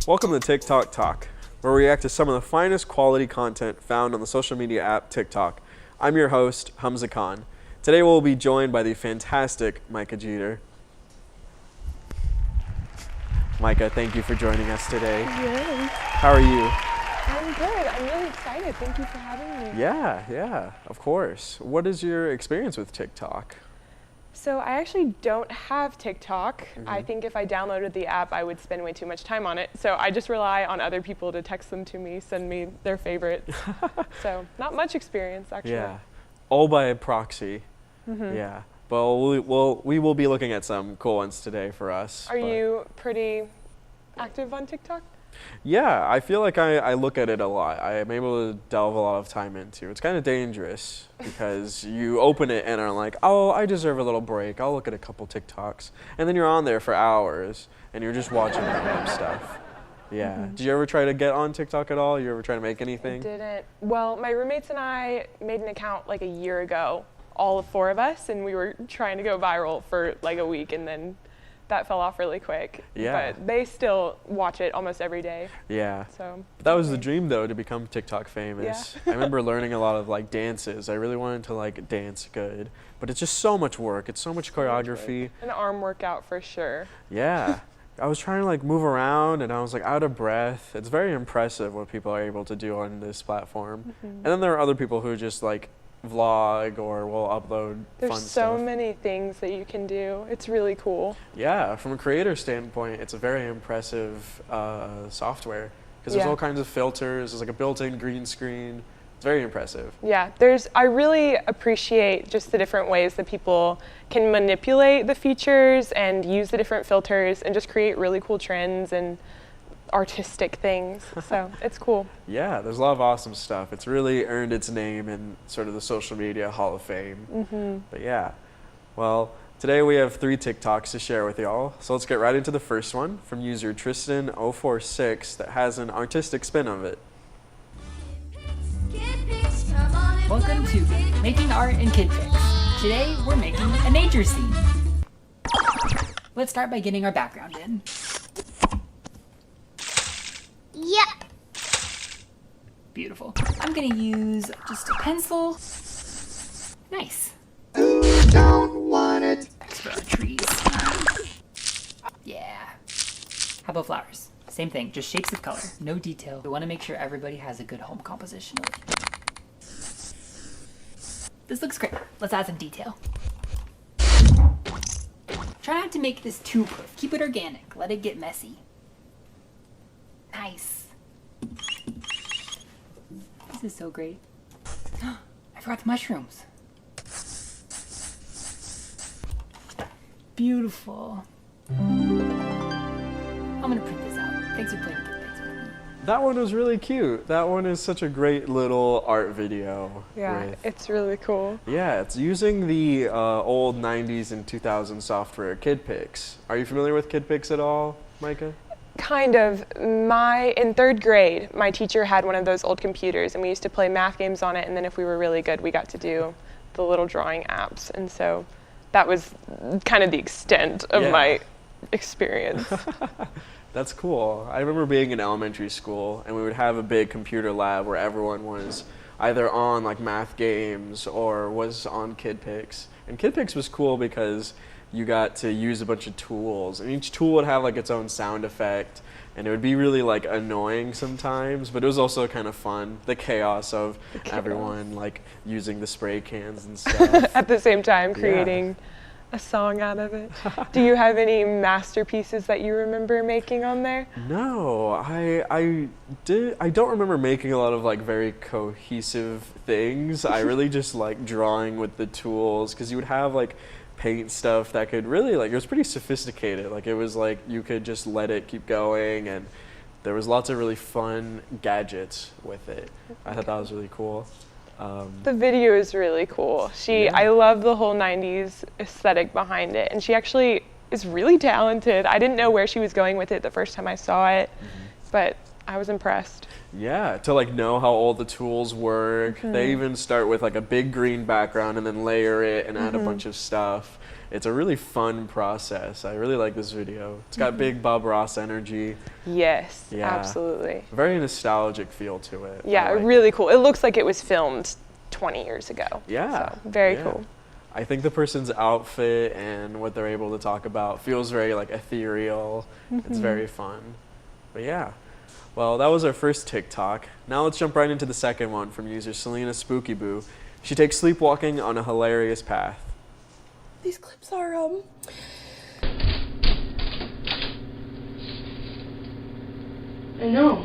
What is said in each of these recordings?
Welcome to Tik Tok Talk, where we react to some of the finest quality content found on the social media app TikTok. I'm your host, Humza Khan. Today we'll be joined by the fantastic Micah Jeter. Micah, thank you for joining us today. Yes. How are you? I'm good. I'm really excited. Thank you for having me. Yeah, of course. What is your experience with TikTok? So I actually don't have TikTok. I think if I downloaded the app, I would spend way too much time on it. So I just rely on other people to text them to me, send me their favorites. So not much experience, actually. Yeah, all by proxy. Yeah, but we will be looking at some cool ones today for us. Are you pretty active on TikTok? Yeah, I feel like I look at it a lot. I'm able to delve a lot of time into. It's kind of dangerous because you open it and are like, oh, I deserve a little break. I'll look at a couple TikToks. And then you're on there for hours and you're just watching random stuff. Yeah. Did you ever try to get on TikTok at all? You ever try to make anything? I didn't. Well, my roommates and I made an account like a year ago, all four of us, and we were trying to go viral for like a week, and then that fell off really quick. Yeah. But they still watch it almost every day. Yeah. So that was the dream, though, to become TikTok famous. Yeah. I remember learning a lot of like dances. I really wanted to like dance good, but it's just so much work. It's so much choreography. An arm workout for sure. Yeah. I was trying to like move around and I was like out of breath. It's very impressive what people are able to do on this platform. And then there are other people who just like vlog or will upload There's fun so stuff. many things that you can do. It's really cool. Yeah, from a creator standpoint, it's a very impressive software because there's all kinds of filters. There's like a built-in green screen. It's very impressive. Yeah, I really appreciate just the different ways that people can manipulate the features and use the different filters and just create really cool trends and artistic things. So it's cool. Yeah, there's a lot of awesome stuff. It's really earned its name in sort of the social media Hall of Fame. But yeah, well, today we have 3 TikToks to share with y'all. So let's get right into the first one from user Tristan046 that has an artistic spin of it. Welcome to Making Art and Kid Pics. Today we're making a nature scene. Let's start by getting our background in. Yep. Beautiful. I'm gonna use just a pencil. Nice. Don't want it. Extra trees. Yeah. How about flowers? Same thing, just shapes of color, no detail. We want to make sure everybody has a good home composition. This looks great. Let's add some detail. Try not to make this too perfect. Keep it organic. Let it get messy. Nice. This is so great. I forgot the mushrooms. Beautiful. I'm gonna print this out. Thanks for playing Kid Pics with me. That one was really cute. That one is such a great little art video. Yeah, it's really cool. Yeah, it's using the old 90s and 2000s software Kid Pics. Are you familiar with Kid Pics at all, Micah? Kind of. In 3rd grade, my teacher had one of those old computers and we used to play math games on it, and then if we were really good, we got to do the little drawing apps. And so that was kind of the extent of my experience. That's cool. I remember being in elementary school and we would have a big computer lab where everyone was either on like math games or was on Kid Pics. And Kid Pics was cool because you got to use a bunch of tools and each tool would have like its own sound effect and it would be really like annoying sometimes, but it was also kind of fun. The chaos of everyone like using the spray cans and stuff. At the same time creating a song out of it. Do you have any masterpieces that you remember making on there? No, I don't remember making a lot of like very cohesive things. I really just like drawing with the tools because you would have like paint stuff that could really like, it was pretty sophisticated. Like it was like you could just let it keep going and there was lots of really fun gadgets with it. I thought that was really cool. The video is really cool. I love the whole 90s aesthetic behind it, and she actually is really talented. I didn't know where she was going with it the first time I saw it, but I was impressed. Yeah, to like know how all the tools work. They even start with like a big green background and then layer it and add a bunch of stuff. It's a really fun process. I really like this video. It's got big Bob Ross energy. Yes, Yeah. absolutely. Very nostalgic feel to it. Yeah, I like really cool. It looks like it was filmed 20 years ago. Yeah. So, very yeah. cool. I think the person's outfit and what they're able to talk about feels very like ethereal. It's very fun. But yeah. Well, that was our first TikTok. Now let's jump right into the second one from user Selena Spookyboo. She takes sleepwalking on a hilarious path. These clips are, I know.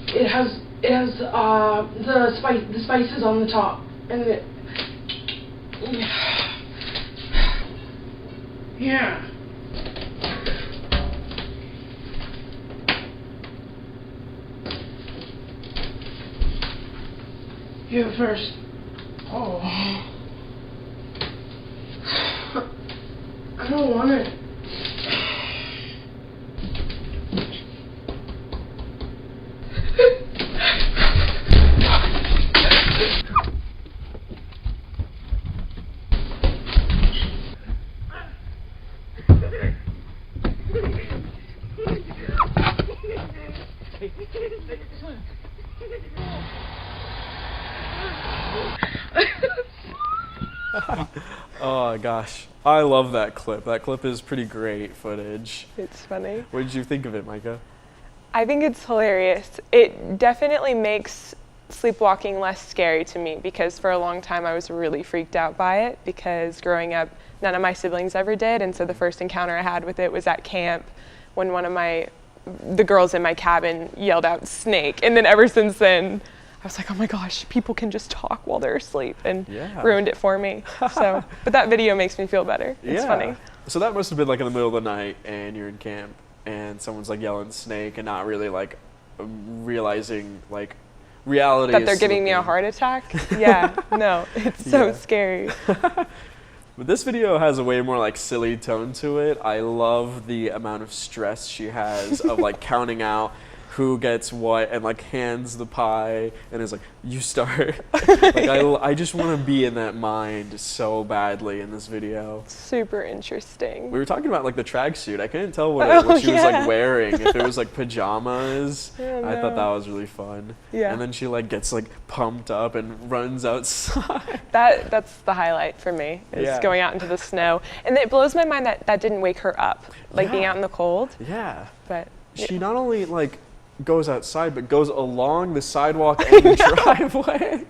It has the spices on the top, and it. Yeah. You have first. Oh. I don't want it. Oh gosh, I love that clip. That clip is pretty great footage. It's funny. What did you think of it, Micah? I think it's hilarious. It definitely makes sleepwalking less scary to me because for a long time I was really freaked out by it because growing up, none of my siblings ever did. And so the first encounter I had with it was at camp when the girls in my cabin yelled out snake. And then ever since then, I was like, oh my gosh, people can just talk while they're asleep, and ruined it for me. So, but that video makes me feel better. It's funny. So that must have been like in the middle of the night and you're in camp and someone's like yelling snake and not really like realizing like reality That they're is giving me a slipping. heart attack? Yeah, no, it's so scary. But this video has a way more like silly tone to it. I love the amount of stress she has of like counting out who gets what and like hands the pie and is like, you start. Like I just want to be in that mind so badly in this video. Super interesting. We were talking about like the tracksuit. I couldn't tell what she was like wearing. If it was like pajamas. I thought that was really fun. Yeah. And then she like gets like pumped up and runs outside. That's the highlight for me, is going out into the snow. And it blows my mind that didn't wake her up, like being out in the cold. Yeah. But she not only like goes outside but goes along the sidewalk and the driveway.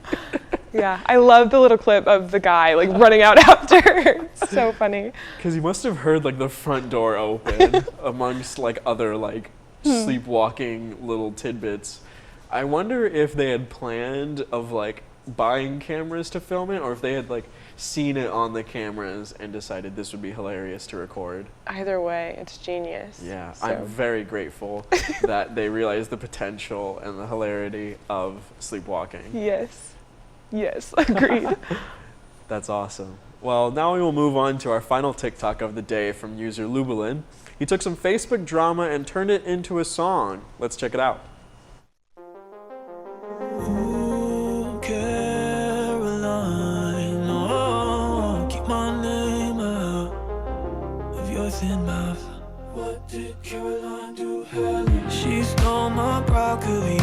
Yeah, I love the little clip of the guy like running out after her. It's so funny. Because he must have heard like the front door open amongst like other like sleepwalking little tidbits. I wonder if they had planned of like buying cameras to film it or if they had like seen it on the cameras and decided this would be hilarious to record. Either way, it's genius. Yeah, So. I'm very grateful that they realized the potential and the hilarity of sleepwalking. Yes, agreed. That's awesome. Well, now we will move on to our final TikTok of the day from user Lubelin. He took some Facebook drama and turned it into a song. Let's check it out. Ooh, Caroline, oh, keep my name out of your thin mouth. What did Caroline do? She stole my broccoli,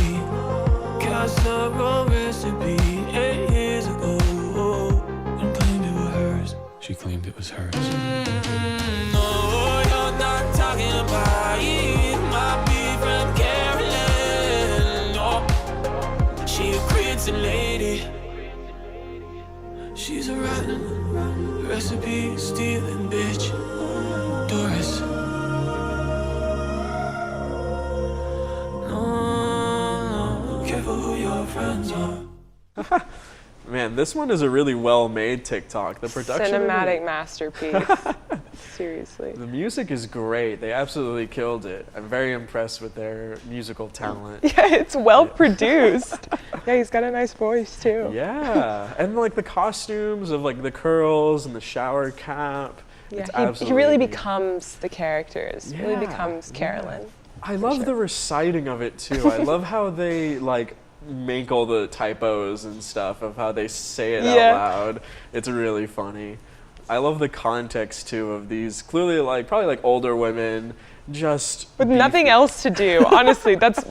casserole recipe 8 years ago, and claimed it was hers. She claimed it was hers. No, you're not talking about it. Might be from Carolyn. No, she a crazy lady. She's a rotten recipe stealing bitch. Doris. No, careful who your friends are. Man, this one is a really well-made TikTok. The production in Cinematic it- masterpiece. Seriously. The music is great. They absolutely killed it. I'm very impressed with their musical talent. Yeah, it's well produced. Yeah, he's got a nice voice too. Yeah, and like the costumes of like the curls and the shower cap. Yeah, It's he really absolutely- becomes the characters. Really becomes Carolyn. I love the reciting of it too. I love how they like make all the typos and stuff of how they say it out loud. It's really funny. I love the context too of these clearly like probably like older women just with nothing else to do. Honestly, that's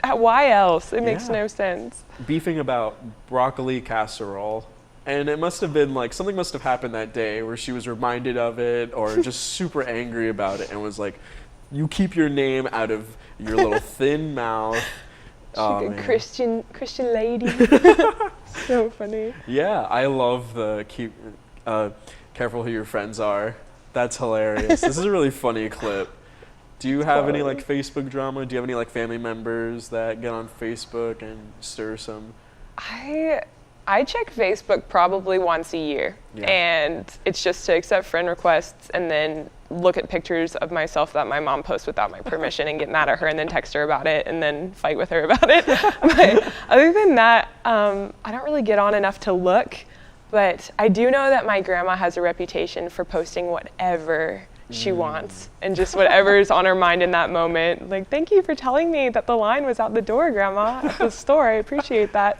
why else? It makes no sense. Beefing about broccoli casserole. And it must have been like something must have happened that day where she was reminded of it or just super angry about it and was like, you keep your name out of your little thin mouth. Oh, Christian lady. So funny. Yeah, I love the keep careful who your friends are. That's hilarious. This is a really funny clip. Do you have any like Facebook drama? Do you have any like family members that get on Facebook and stir some? I check Facebook probably once a year, and it's just to accept friend requests and then look at pictures of myself that my mom posts without my permission and get mad at her and then text her about it and then fight with her about it. But other than that, I don't really get on enough to look, but I do know that my grandma has a reputation for posting whatever she wants and just whatever is on her mind in that moment. Like, thank you for telling me that the line was out the door, Grandma, at the store. I appreciate that.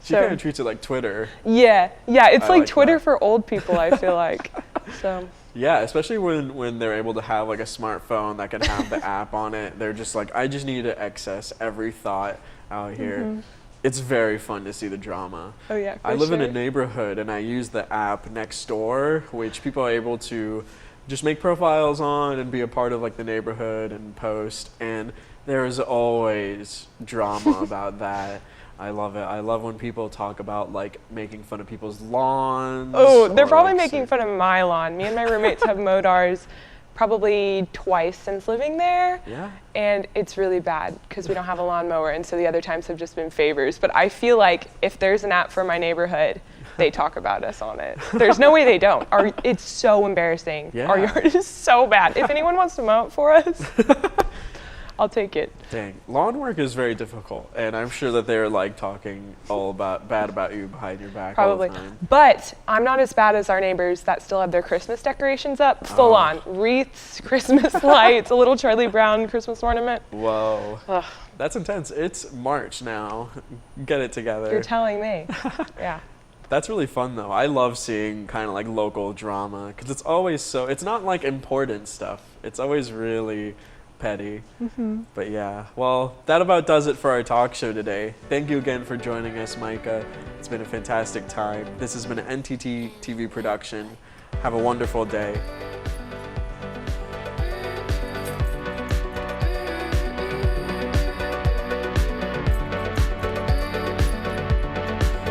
She kind of treats it like Twitter. Yeah, it's like Twitter that. for old people, I feel like. So. Yeah, especially when they're able to have like a smartphone that can have the app on it. They're just like, I just need to access every thought out here. It's very fun to see the drama. Oh yeah, I live in a neighborhood and I use the app Nextdoor, which people are able to just make profiles on and be a part of like the neighborhood and post. And there is always drama about that. I love it. I love when people talk about like making fun of people's lawns. Oh, they're probably making fun of my lawn. Me and my roommates have mowed ours probably twice since living there. Yeah. And it's really bad because we don't have a lawnmower, and so the other times have just been favors. But I feel like if there's an app for my neighborhood, they talk about us on it. There's no way they don't. It's so embarrassing. Yeah. Our yard is so bad. If anyone wants to mow it for us, I'll take it. Dang, lawn work is very difficult, and I'm sure that they're like talking bad about you behind your back Probably. all the time. But I'm not as bad as our neighbors that still have their Christmas decorations up, full on wreaths, Christmas lights, a little Charlie Brown Christmas ornament. Whoa, Ugh. That's intense. It's March now. Get it together. You're telling me. Yeah. That's really fun though. I love seeing kind of like local drama because it's always it's not like important stuff. It's always really petty. But yeah, well, that about does it for our talk show today. Thank you again for joining us, Micah. It's been a fantastic time. This has been an NTT TV production. Have a wonderful day.